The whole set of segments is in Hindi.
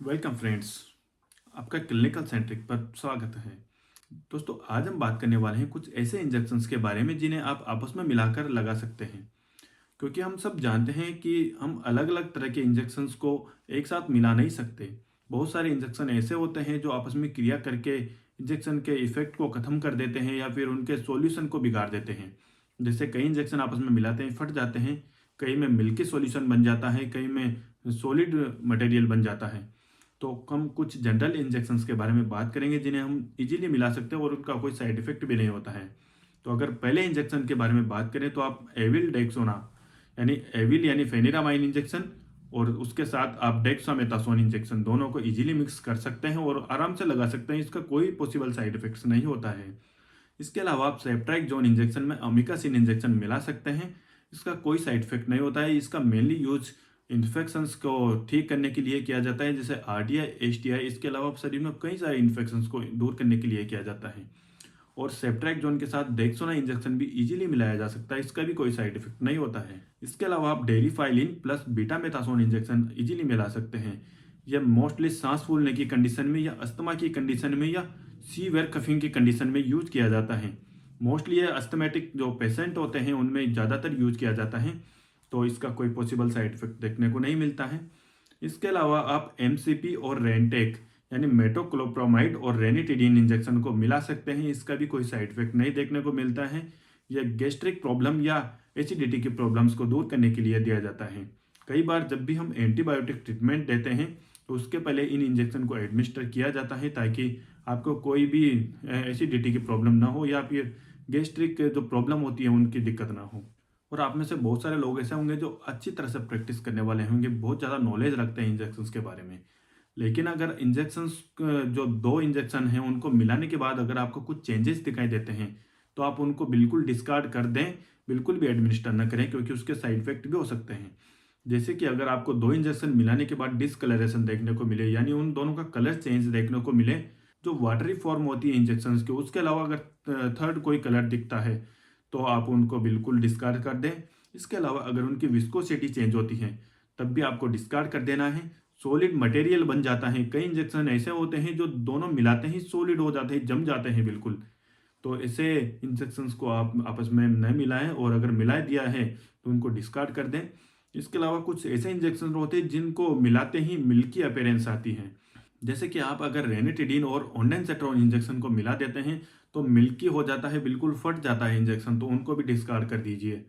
वेलकम फ्रेंड्स, आपका क्लिनिकल सेंट्रिक पर स्वागत है। दोस्तों, आज हम बात करने वाले हैं कुछ ऐसे इंजेक्शंस के बारे में जिन्हें आप आपस में मिलाकर लगा सकते हैं। क्योंकि हम सब जानते हैं कि हम अलग अलग तरह के इंजेक्शंस को एक साथ मिला नहीं सकते। बहुत सारे इंजेक्शन ऐसे होते हैं जो आपस में क्रिया करके इंजेक्शन के इफेक्ट को ख़त्म कर देते हैं या फिर उनके सॉल्यूशन को बिगाड़ देते हैं। जैसे कई इंजेक्शन आपस में मिलाते हैं, फट जाते हैं। कई में मिल्की सॉल्यूशन बन जाता है, कई में सॉलिड मटेरियल बन जाता है। तो हम कुछ जनरल इंजेक्शंस के बारे में बात करेंगे जिन्हें हम इजीली मिला सकते हैं और उनका कोई साइड इफेक्ट भी नहीं होता है। तो अगर पहले इंजेक्शन के बारे में बात करें तो आप एविल डेक्सोना यानी एविल यानी फेनिरामाइन इंजेक्शन और उसके साथ आप डेक्सामेथासोन इंजेक्शन दोनों को इजीली मिक्स कर सकते हैं और आराम से लगा सकते हैं। इसका कोई पॉसिबल साइड इफेक्ट्स नहीं होता है। इसके अलावा आप सेप्ट्राइकजोन इंजेक्शन में अमिकासिन इंजेक्शन मिला सकते हैं। इसका कोई साइड इफेक्ट नहीं होता है। इसका मेनली यूज इन्फेक्शंस को ठीक करने के लिए किया जाता है, जैसे आरटीआई, एसटीआई। इसके अलावा शरीर में कई सारे इन्फेक्शंस को दूर करने के लिए किया जाता है। और सेप्ट्राइकजोन के साथ डेक्सोना इंजेक्शन भी इजीली मिलाया जा सकता है। इसका भी कोई साइड इफेक्ट नहीं होता है। इसके अलावा आप Deriphyllin plus betamethasone injection easily मिला सकते हैं। यह मोस्टली सांस फूलने की कंडीशन में या अस्थमा की कंडीशन में या सीवियर कफिंग की कंडीशन में यूज किया जाता है। मोस्टली ये अस्थमेटिक जो पेशेंट होते हैं उनमें ज़्यादातर यूज किया जाता है। तो इसका कोई पॉसिबल साइड इफेक्ट देखने को नहीं मिलता है। इसके अलावा आप एमसीपी और रेंटेक यानी मेटोक्लोप्रोमाइड और रेनिटिडीन इंजेक्शन को मिला सकते हैं। इसका भी कोई साइड इफेक्ट नहीं देखने को मिलता है। यह गैस्ट्रिक प्रॉब्लम या एसिडिटी की प्रॉब्लम्स को दूर करने के लिए दिया जाता है। कई बार जब भी हम एंटीबायोटिक ट्रीटमेंट देते हैं तो उसके पहले इन इंजेक्शन को एडमिनिस्टर किया जाता है ताकि आपको कोई भी एसिडिटी की प्रॉब्लम ना हो या फिर गैस्ट्रिक जो प्रॉब्लम होती है उनकी दिक्कत ना हो। और आप में से बहुत सारे लोग ऐसे होंगे जो अच्छी तरह से प्रैक्टिस करने वाले होंगे, बहुत ज़्यादा नॉलेज रखते हैं इंजेक्शंस के बारे में। लेकिन अगर इंजेक्शंस जो दो इंजेक्शन हैं उनको मिलाने के बाद अगर आपको कुछ चेंजेस दिखाई देते हैं तो आप उनको बिल्कुल डिस्कार्ड कर दें, बिल्कुल भी एडमिनिस्टर ना करें, क्योंकि उसके साइड इफेक्ट भी हो सकते हैं। जैसे कि अगर आपको दो इंजेक्शन मिलाने के बाद डिसकलरेशन देखने को मिले यानी उन दोनों का कलर चेंज देखने को मिले, जो वाटरी फॉर्म होती है इंजेक्शंस की, उसके अलावा अगर थर्ड कोई कलर दिखता है तो आप उनको बिल्कुल डिस्कार्ड कर दें। इसके अलावा अगर उनकी विस्कोसिटी चेंज होती है तब भी आपको डिस्कार्ड कर देना है। सॉलिड मटेरियल बन जाता है। कई इंजेक्शन ऐसे होते हैं जो दोनों मिलाते ही सॉलिड हो जाते हैं, जम जाते हैं बिल्कुल। तो ऐसे इंजेक्शंस को आप आपस में न मिलाएं और अगर मिला दिया है तो उनको डिस्कार्ड कर दें। इसके अलावा कुछ ऐसे इंजेक्शन होते हैं जिनको मिलाते ही मिल्की अपीयरेंस आती है। जैसे कि आप अगर रेनिटिडीन और ओंडेनसेट्रोन इंजेक्शन को मिला देते हैं तो मिल्की हो जाता है, बिल्कुल फट जाता है इंजेक्शन, तो उनको भी डिस्कार्ड कर दीजिए।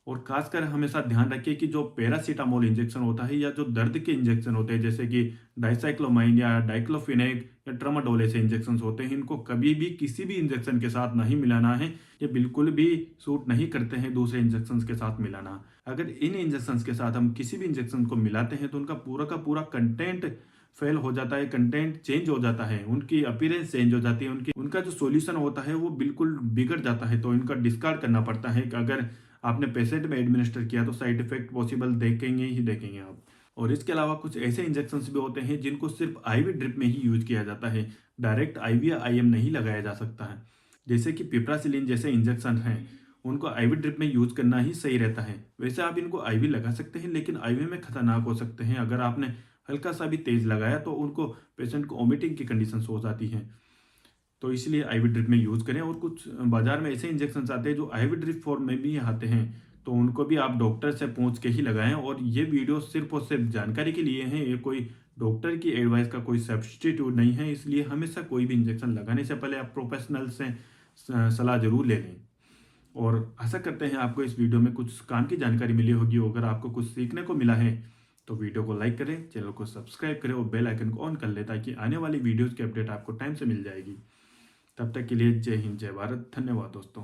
और खासकर हमेशा ध्यान रखिए कि जो पैरासीटामोल इंजेक्शन होता है या जो दर्द के इंजेक्शन होते हैं जैसे कि डाइसाइक्लोमाइन या डाइक्लोफिनेक या ट्रामाडोल ऐसे इंजेक्शन होते हैं, इनको कभी भी किसी भी इंजेक्शन के साथ नहीं मिलाना है। ये बिल्कुल भी सूट नहीं करते हैं दूसरे इंजेक्शन के साथ मिलाना। अगर इन इंजेक्शन के साथ हम किसी भी इंजेक्शन को मिलाते हैं तो उनका पूरा का पूरा कंटेंट फेल हो जाता है, कंटेंट चेंज हो जाता है, उनकी अपीयरेंस चेंज हो जाती है, उनकी उनका जो सॉल्यूशन होता है वो बिल्कुल बिगड़ जाता है। तो इनका डिस्कार्ड करना पड़ता है कि अगर आपने पेशेंट में एडमिनिस्टर किया तो साइड इफेक्ट पॉसिबल देखेंगे ही देखेंगे आप। और इसके अलावा कुछ ऐसे इंजेक्शंस भी होते हैं जिनको सिर्फ आईवी ड्रिप में ही यूज किया जाता है। डायरेक्ट आईवी या आईएम नहीं लगाया जा सकता है। जैसे कि पिप्रासिलिन जैसे इंजेक्शन हैं, उनको आईवी ड्रिप में यूज करना ही सही रहता है। वैसे आप इनको आईवी लगा सकते हैं लेकिन आईवी में खतरनाक हो सकते हैं। अगर आपने हल्का सा भी तेज लगाया तो उनको पेशेंट को वोमिटिंग की कंडीशन हो जाती हैं। तो इसलिए आईवी ड्रिप में यूज़ करें। और कुछ बाजार में ऐसे इंजेक्शन आते हैं जो आईवी ड्रिप फॉर्म में भी आते हैं, तो उनको भी आप डॉक्टर से पूछ के ही लगाएं। और ये वीडियो सिर्फ और सिर्फ जानकारी के लिए है, ये कोई डॉक्टर की एडवाइस का कोई सब्सटीट्यूट नहीं है। इसलिए हमेशा कोई भी इंजेक्शन लगाने से पहले आप प्रोफेशनल से सलाह जरूर ले लें। और आशा करते हैं आपको इस वीडियो में कुछ काम की जानकारी मिली होगी। अगर आपको कुछ सीखने को मिला है तो वीडियो को लाइक करें, चैनल को सब्सक्राइब करें और बेल आइकन को ऑन कर लें ताकि आने वाली वीडियोज़ की अपडेट आपको टाइम से मिल जाएगी। तब तक के लिए जय हिंद, जय भारत, धन्यवाद दोस्तों।